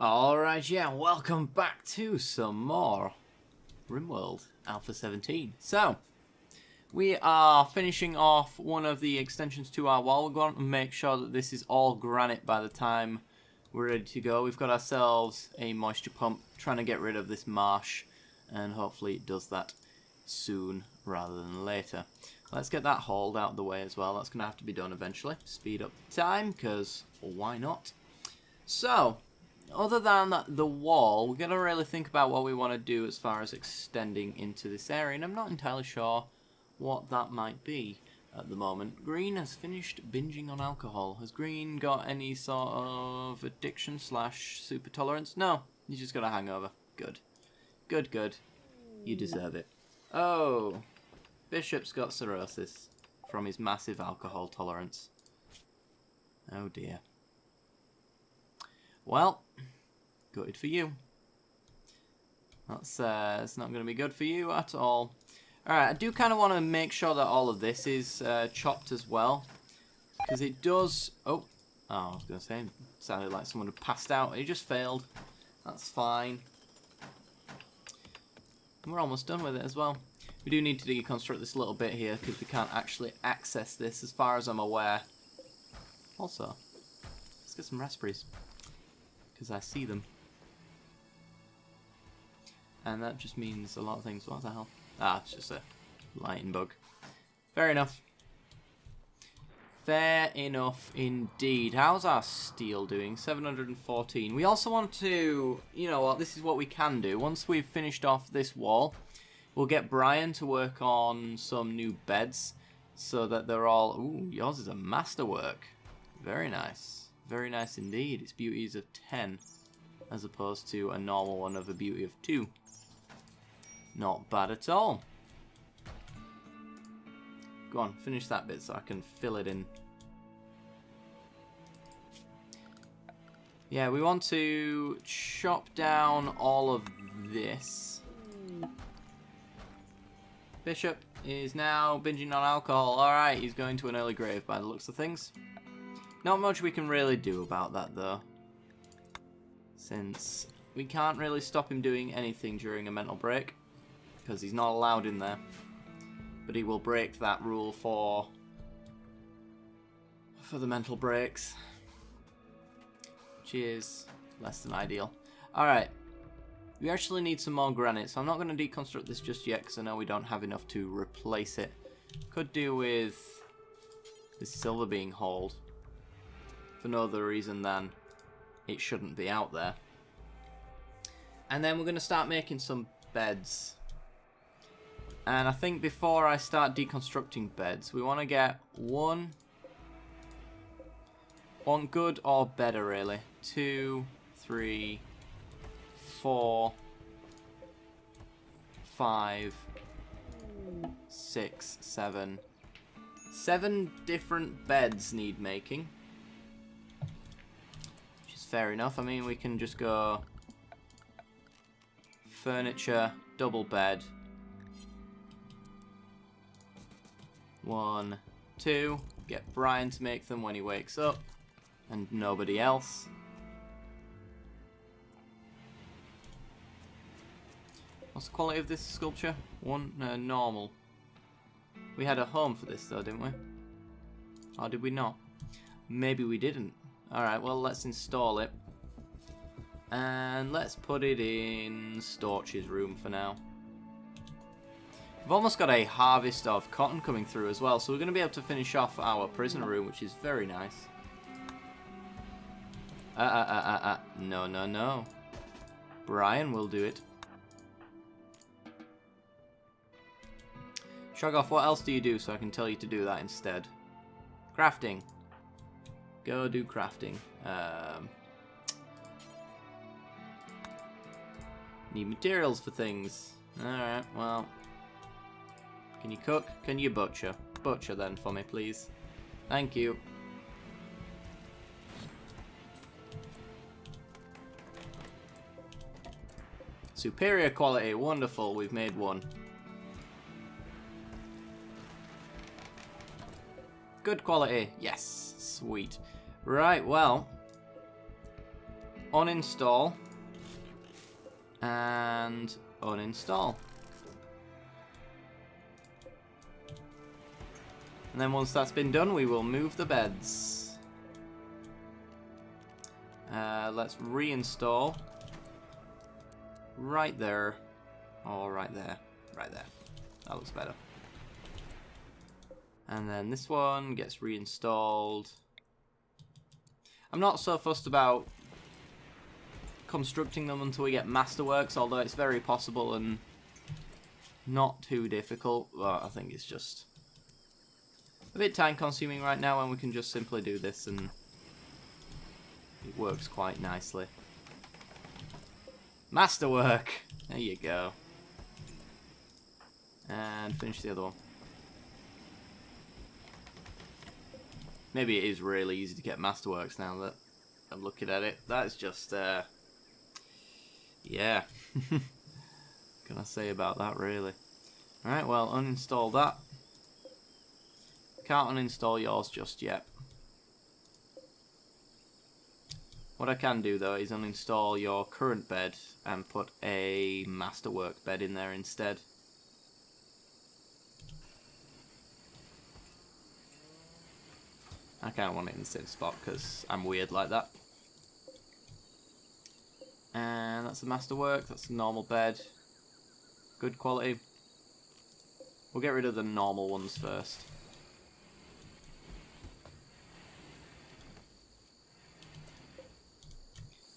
Alright, yeah, welcome back to some more Rimworld Alpha 17. So, we are finishing off one of the extensions to our wall. We're going to make sure that this is all granite by the time we're ready to go. We've got ourselves a moisture pump trying to get rid of this marsh, and hopefully it does that soon rather than later. Let's get that hauled out of the way as well. That's going to have to be done eventually. Speed up the time, because why not? So, other than the wall, we're going to really think about what we want to do as far as extending into this area, and I'm not entirely sure what that might be at the moment. Green has finished binging on alcohol. Has Green got any sort of addiction / super tolerance? No, he's just got a hangover. Good. Good, good. You deserve it. Oh, Bishop's got cirrhosis from his massive alcohol tolerance. Oh dear. Well, gutted for you. That's it's not going to be good for you at all. Alright, I do kind of want to make sure that all of this is chopped as well. Because it does... Oh, I was going to say, it sounded like someone had passed out. It just failed. That's fine. And we're almost done with it as well. We do need to deconstruct this a little bit here because we can't actually access this as far as I'm aware. Also, let's get some raspberries. Because I see them. And that just means a lot of things. What the hell? Ah, it's just a lightning bug. Fair enough. Fair enough indeed. How's our steel doing? 714. We also want to, you know what, this is what we can do. Once we've finished off this wall, we'll get Brian to work on some new beds so that they're all... Ooh, yours is a masterwork. Very nice. Very nice indeed. Its beauty is of 10 as opposed to a normal one of a beauty of 2. Not bad at all. Go on, finish that bit so I can fill it in. Yeah, we want to chop down all of this. Bishop is now binging on alcohol. Alright, he's going to an early grave by the looks of things. Not much we can really do about that though, since we can't really stop him doing anything during a mental break, because he's not allowed in there. But he will break that rule for the mental breaks, which is less than ideal. Alright, we actually need some more granite, so I'm not going to deconstruct this just yet, because I know we don't have enough to replace it. Could do with this silver being hauled. For no other reason than it shouldn't be out there. And then we're going to start making some beds. And I think before I start deconstructing beds, we want to get one good or better really. 2, 3, 4, 5, 6, 7. 7 different beds need making. Fair enough. I mean, we can just go furniture, double bed. 1, 2. Get Brian to make them when he wakes up, and nobody else. What's the quality of this sculpture? 1, normal. We had a home for this though, didn't we? Or did we not? Maybe we didn't. Alright, well, let's install it. And let's put it in Storch's room for now. We've almost got a harvest of cotton coming through as well, so we're going to be able to finish off our prisoner room, which is very nice. No, no, no. Brian will do it. Shoggoth, what else do you do so I can tell you to do that instead? Crafting. Go do crafting. Need materials for things. Alright, well. Can you cook? Can you butcher? Butcher then for me, please. Thank you. Superior quality. Wonderful. We've made one. Good quality. Yes. Sweet. Right, well. uninstall, and uninstall. And then once that's been done, we will move the beds. Let's reinstall. Right there. Oh, right there. Right there. That looks better. And then this one gets reinstalled. I'm not so fussed about constructing them until we get Masterworks, although it's very possible and not too difficult. Well, I think it's just a bit time consuming right now, and we can just simply do this and it works quite nicely. Masterwork! There you go. And finish the other one. Maybe it is really easy to get Masterworks now that I'm looking at it. That is just, yeah. What can I say about that, really? Alright, well, uninstall that. Can't uninstall yours just yet. What I can do, though, is uninstall your current bed and put a Masterwork bed in there instead. I kind of want it in the same spot because I'm weird like that. And that's a Masterwork, that's a normal bed. Good quality. We'll get rid of the normal ones first.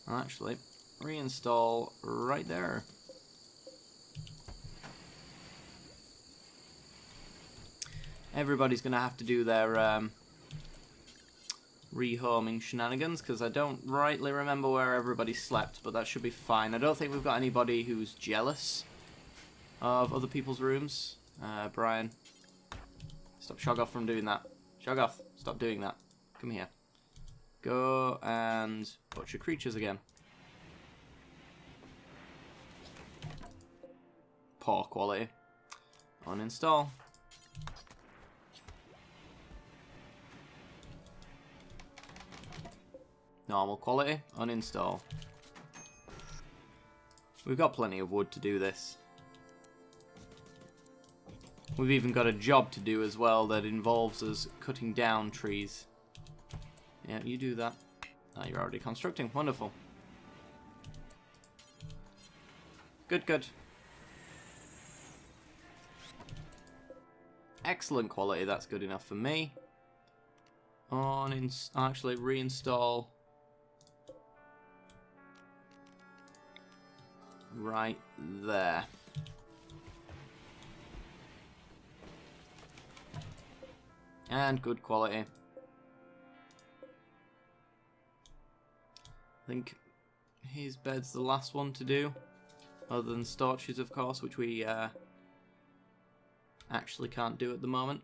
I'll actually reinstall right there. Everybody's going to have to do their rehoming shenanigans, because I don't rightly remember where everybody slept, but that should be fine. I don't think we've got anybody who's jealous of other people's rooms. Brian, stop Shoggoth from doing that. Shoggoth, stop doing that. Come here. Go and butcher creatures again. Poor quality. Uninstall. Normal quality. Uninstall. We've got plenty of wood to do this. We've even got a job to do as well that involves us cutting down trees. Yeah, you do that. Oh, you're already constructing. Wonderful. Good, good. Excellent quality. That's good enough for me. Actually, reinstall. Right there. And good quality. I think his bed's the last one to do, other than Storches, of course, which we actually can't do at the moment.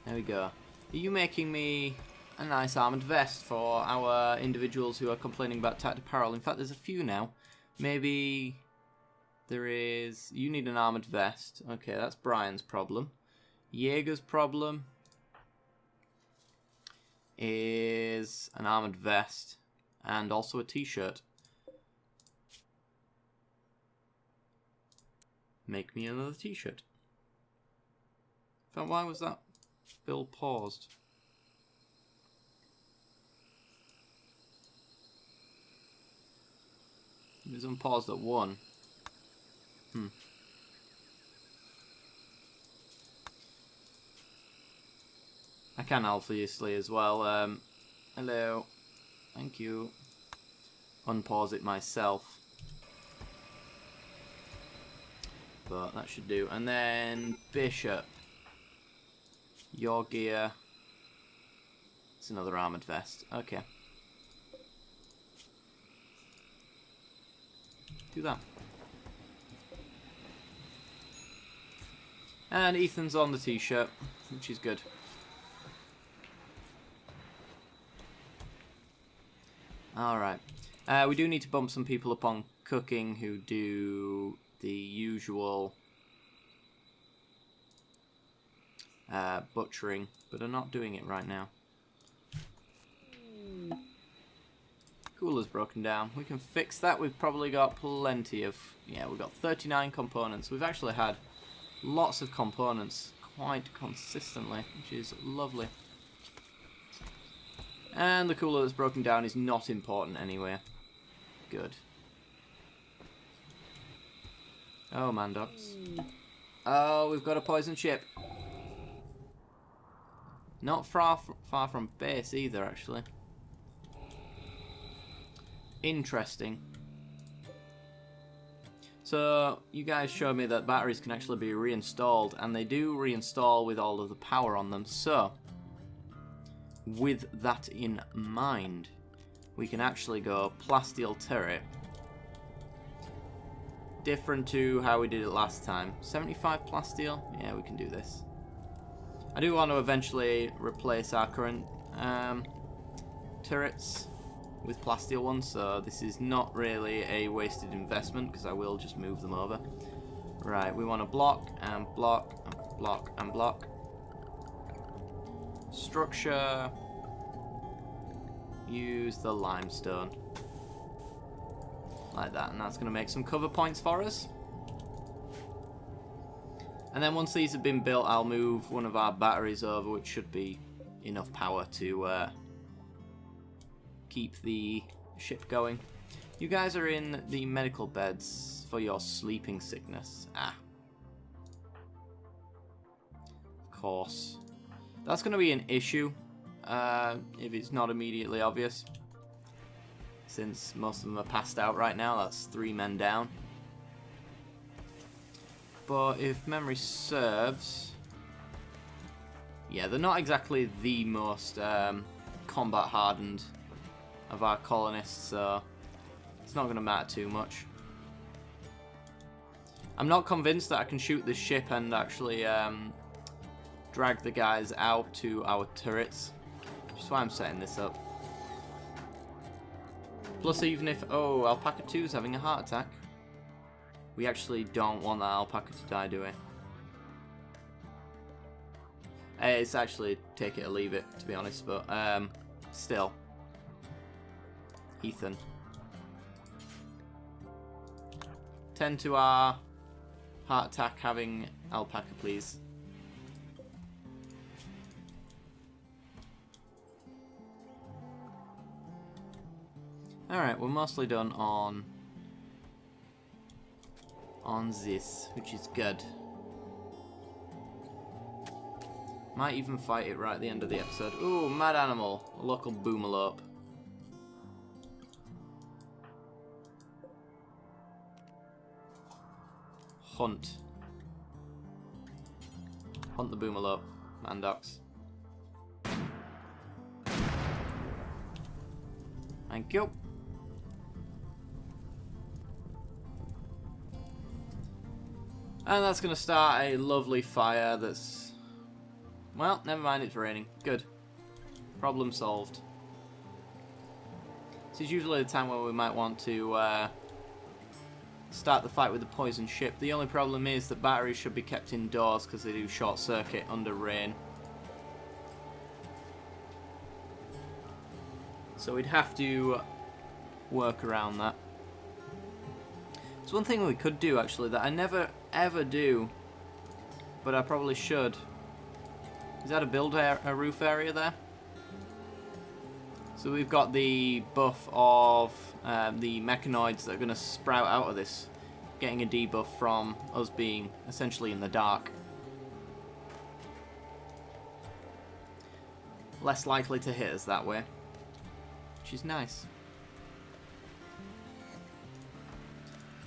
There we go. Are you making me a nice armoured vest for our individuals who are complaining about tacked apparel? In fact, there's a few now. Maybe there is... You need an armoured vest. Okay, that's Brian's problem. Jaeger's problem is an armoured vest and also a t-shirt. Make me another t-shirt. In fact, why was that Bill paused? It was unpaused at 1. I can obviously as well. Hello. Thank you. Unpause it myself. But that should do. And then Bishop. Your gear. It's another armoured vest. Okay. Do that. And Ethan's on the t-shirt, which is good. Alright. We do need to bump some people up on cooking who do the usual butchering, but are not doing it right now. Cooler's broken down. We can fix that. We've probably got plenty of... Yeah, we've got 39 components. We've actually had lots of components quite consistently, which is lovely. And the cooler that's broken down is not important anyway. Good. Oh, Mandox. Oh, we've got a poison ship. Not far from base either, actually. Interesting. So, you guys showed me that batteries can actually be reinstalled, and they do reinstall with all of the power on them. So, with that in mind, we can actually go plasteel turret. Different to how we did it last time. 75 plasteel? Yeah, we can do this. I do want to eventually replace our current turrets with plasteel ones, so this is not really a wasted investment because I will just move them over. Right, we want to block and block and block and block. Structure. Use the limestone. Like that, and that's going to make some cover points for us. And then once these have been built, I'll move one of our batteries over, which should be enough power to keep the ship going. You guys are in the medical beds for your sleeping sickness. Ah. Of course. That's going to be an issue if it's not immediately obvious. Since most of them are passed out right now, that's 3 men down. But if memory serves... Yeah, they're not exactly the most combat hardened of our colonists, so it's not going to matter too much. I'm not convinced that I can shoot this ship and actually drag the guys out to our turrets, which is why I'm setting this up. Plus, even if... Oh, Alpaca 2 is having a heart attack. We actually don't want that alpaca to die, do we? It's actually take it or leave it, to be honest, but still. Ethan. Tend to our heart attack having alpaca, please. Alright, we're mostly done on this, which is good. Might even fight it right at the end of the episode. Ooh, mad animal. A local boomalope. Hunt. Hunt the boomalope. Mandox. Thank you. And that's going to start a lovely fire that's... Well, never mind, it's raining. Good. Problem solved. This is usually the time where we might want to start the fight with the poison ship. The only problem is that batteries should be kept indoors because they do short circuit under rain. So we'd have to work around that. It's one thing we could do actually that I never ever do, but I probably should. Is that a roof area there? So we've got the buff of the mechanoids that are going to sprout out of this, getting a debuff from us being essentially in the dark. Less likely to hit us that way, which is nice.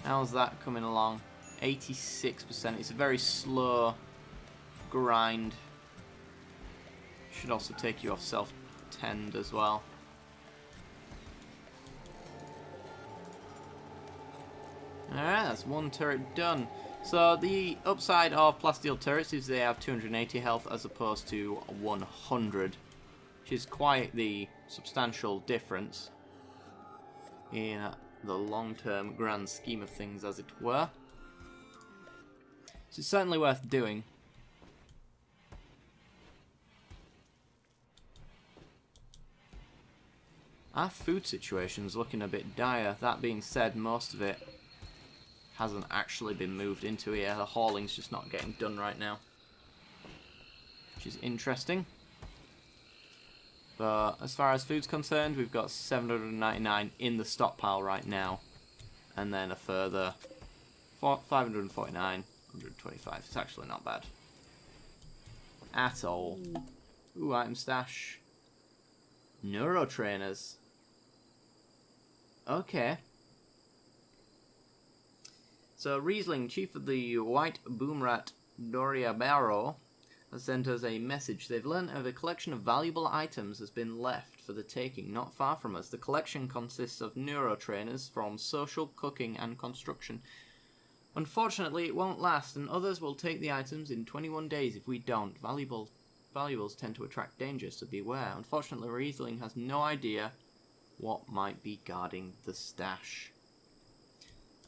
How's that coming along? 86%. It's a very slow grind. Should also take you off self-tend as well. Alright, that's one turret done. So the upside of plasteel turrets is they have 280 health as opposed to 100, which is quite the substantial difference in the long-term grand scheme of things, as it were. So it's certainly worth doing. Our food situation's looking a bit dire. That being said, most of it hasn't actually been moved into here. The hauling's just not getting done right now, which is interesting. But as far as food's concerned, we've got 799 in the stockpile right now. And then a further 549, 125. It's actually not bad at all. Ooh, item stash. Neurotrainers. Okay. So Riesling, chief of the White Boomrat Doria Barrow, has sent us a message. They've learned of a collection of valuable items has been left for the taking not far from us. The collection consists of neurotrainers from social, cooking and construction. Unfortunately, it won't last, and others will take the items in 21 days if we don't. Valuables tend to attract danger, so beware. Unfortunately, Riesling has no idea what might be guarding the stash.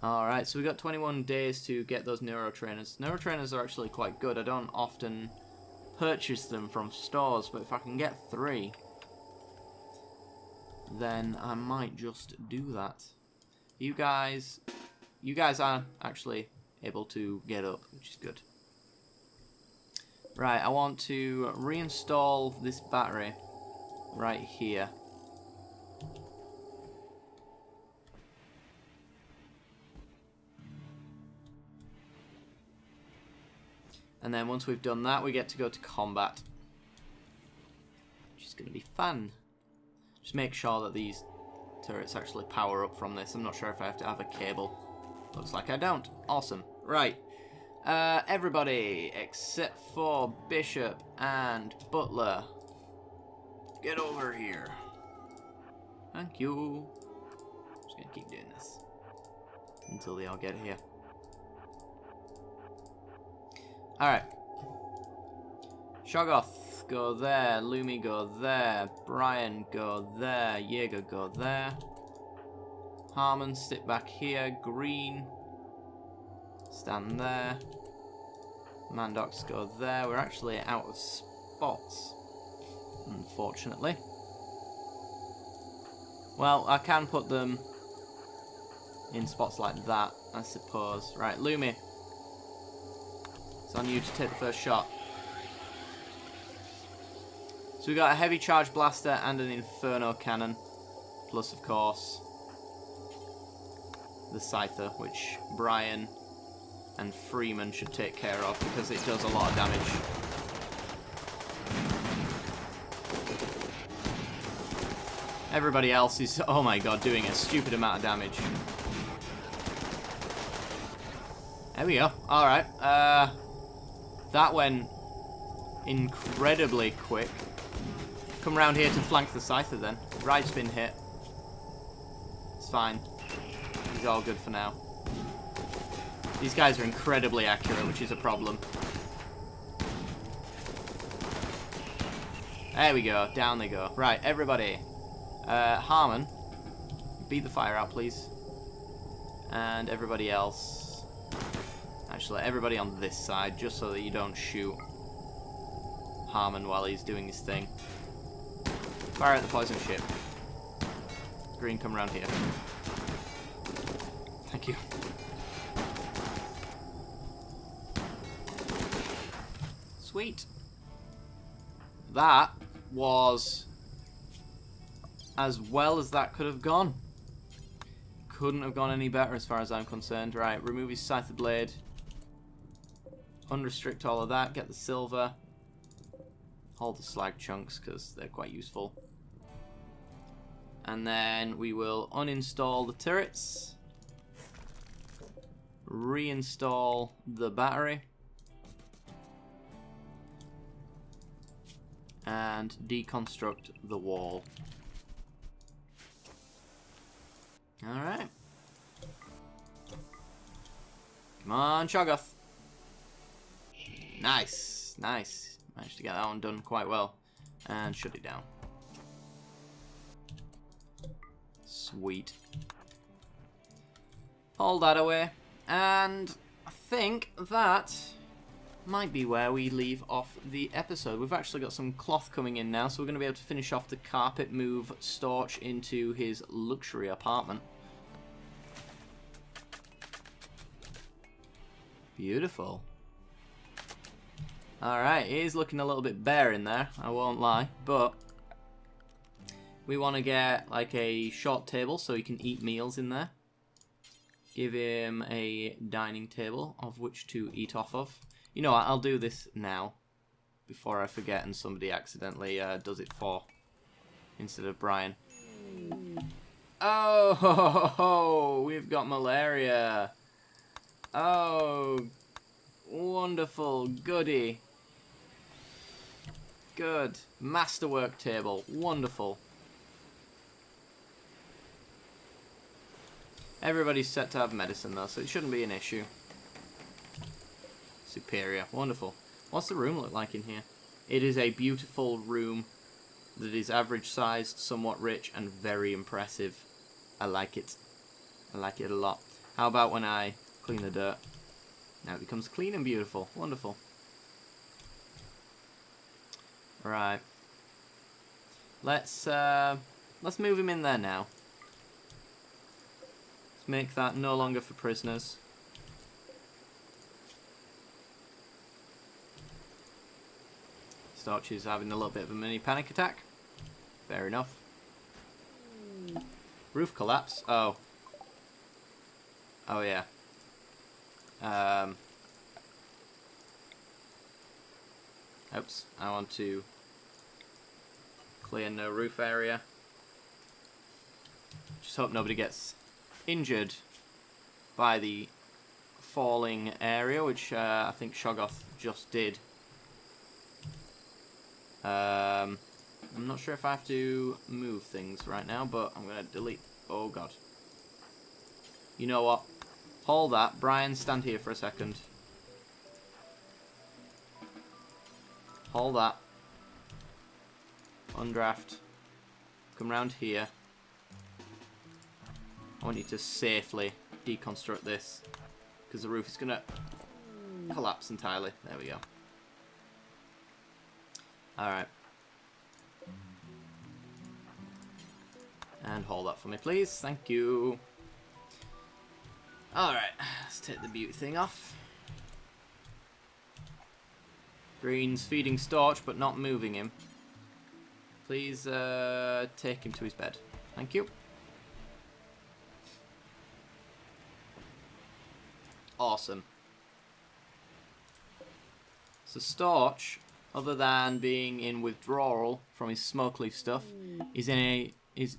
Alright, so we got 21 days to get those neurotrainers. Neurotrainers are actually quite good. I don't often purchase them from stores, but if I can get 3, then I might just do that. You guys are actually able to get up, which is good. Right, I want to reinstall this battery right here. And then once we've done that, we get to go to combat, which is going to be fun. Just make sure that these turrets actually power up from this. I'm not sure if I have to have a cable. Looks like I don't. Awesome. Right. Everybody except for Bishop and Butler, get over here. Thank you. Just going to keep doing this until they all get here. Alright. Shoggoth, go there. Lumi, go there. Brian, go there. Jaeger, go there. Harmon, sit back here. Green, stand there. Mandox, go there. We're actually out of spots, unfortunately. Well, I can put them in spots like that, I suppose. Right, Lumi. It's on you to take the first shot. So we got a heavy charge blaster and an inferno cannon. Plus, of course, the scyther, which Brian and Freeman should take care of because it does a lot of damage. Everybody else is, oh my god, doing a stupid amount of damage. There we go. Alright. That went incredibly quick. Come around here to flank the scyther then. Right's been hit. It's fine. He's all good for now. These guys are incredibly accurate, which is a problem. There we go. Down they go. Right, everybody. Harmon, beat the fire out, please. And everybody else. Actually, everybody on this side, just so that you don't shoot Harmon while he's doing his thing. Fire at the poison ship. Green, come around here. Thank you. Sweet. That was as well as that could have gone. Couldn't have gone any better as far as I'm concerned. Right, remove his scyther blade. Unrestrict all of that. Get the silver. Hold the slag chunks because they're quite useful. And then we will uninstall the turrets. Reinstall the battery. And deconstruct the wall. Alright. Come on, Shoggoth. Nice, nice. Managed to get that one done quite well. And shut it down. Sweet. Hold that away. And I think that might be where we leave off the episode. We've actually got some cloth coming in now, so we're going to be able to finish off the carpet move Storch into his luxury apartment. Beautiful. Alright, it is looking a little bit bare in there, I won't lie, but we want to get like a short table so he can eat meals in there. Give him a dining table of which to eat off of. You know what, I'll do this now before I forget and somebody accidentally does it for instead of Brian. Oh, ho, ho, ho, ho, we've got malaria. Oh, wonderful, goody. Good. Masterwork table. Wonderful. Everybody's set to have medicine though, so it shouldn't be an issue. Superior. Wonderful. What's the room look like in here? It is a beautiful room that is average sized, somewhat rich, and very impressive. I like it. I like it a lot. How about when I clean the dirt? Now it becomes clean and beautiful. Wonderful. Right. Let's move him in there now. Let's make that no longer for prisoners. Storch is having a little bit of a mini panic attack. Fair enough. Roof collapse. Oh. Oh yeah. Oops, I want to clear no roof area. Just hope nobody gets injured by the falling area, which I think Shoggoth just did. I'm not sure if I have to move things right now, but I'm going to delete. Oh god. You know what? Hold that. Brian, stand here for a second. Hold that. Undraft. Come round here. I want you to safely deconstruct this, because the roof is going to collapse entirely. There we go. Alright. And hold that for me, please. Thank you. Alright, let's take the beauty thing off. Green's feeding Storch, but not moving him. Please take him to his bed. Thank you. Awesome. So Storch, other than being in withdrawal from his smoke leaf stuff, is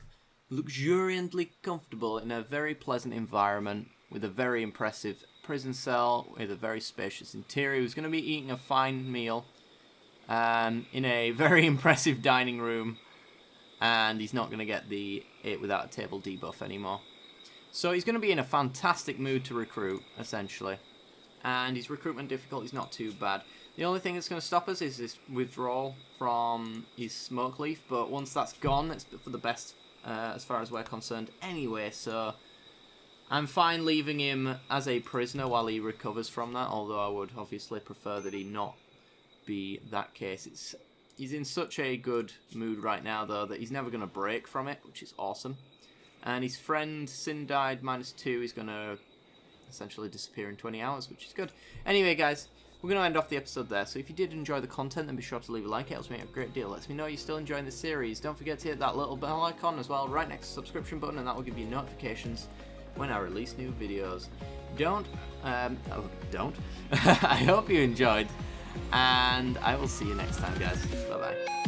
luxuriantly comfortable in a very pleasant environment with a very impressive prison cell with a very spacious interior. He's going to be eating a fine meal in a very impressive dining room, and he's not going to get the it without a table debuff anymore. So he's going to be in a fantastic mood to recruit, essentially. And his recruitment difficulty is not too bad. The only thing that's going to stop us is this withdrawal from his smoke leaf, but once that's gone, it's for the best as far as we're concerned anyway, so I'm fine leaving him as a prisoner while he recovers from that, although I would obviously prefer that he not be that case. He's in such a good mood right now, though, that he's never going to break from it, which is awesome. And his friend, Sin Died -2, is going to essentially disappear in 20 hours, which is good. Anyway, guys, we're going to end off the episode there. So if you did enjoy the content, then be sure to leave a like. It helps me out a great deal. Lets me know you're still enjoying the series. Don't forget to hit that little bell icon as well, right next to the subscription button, and that will give you notifications when I release new videos. Don't. I hope you enjoyed, and I will see you next time, guys. Bye-bye.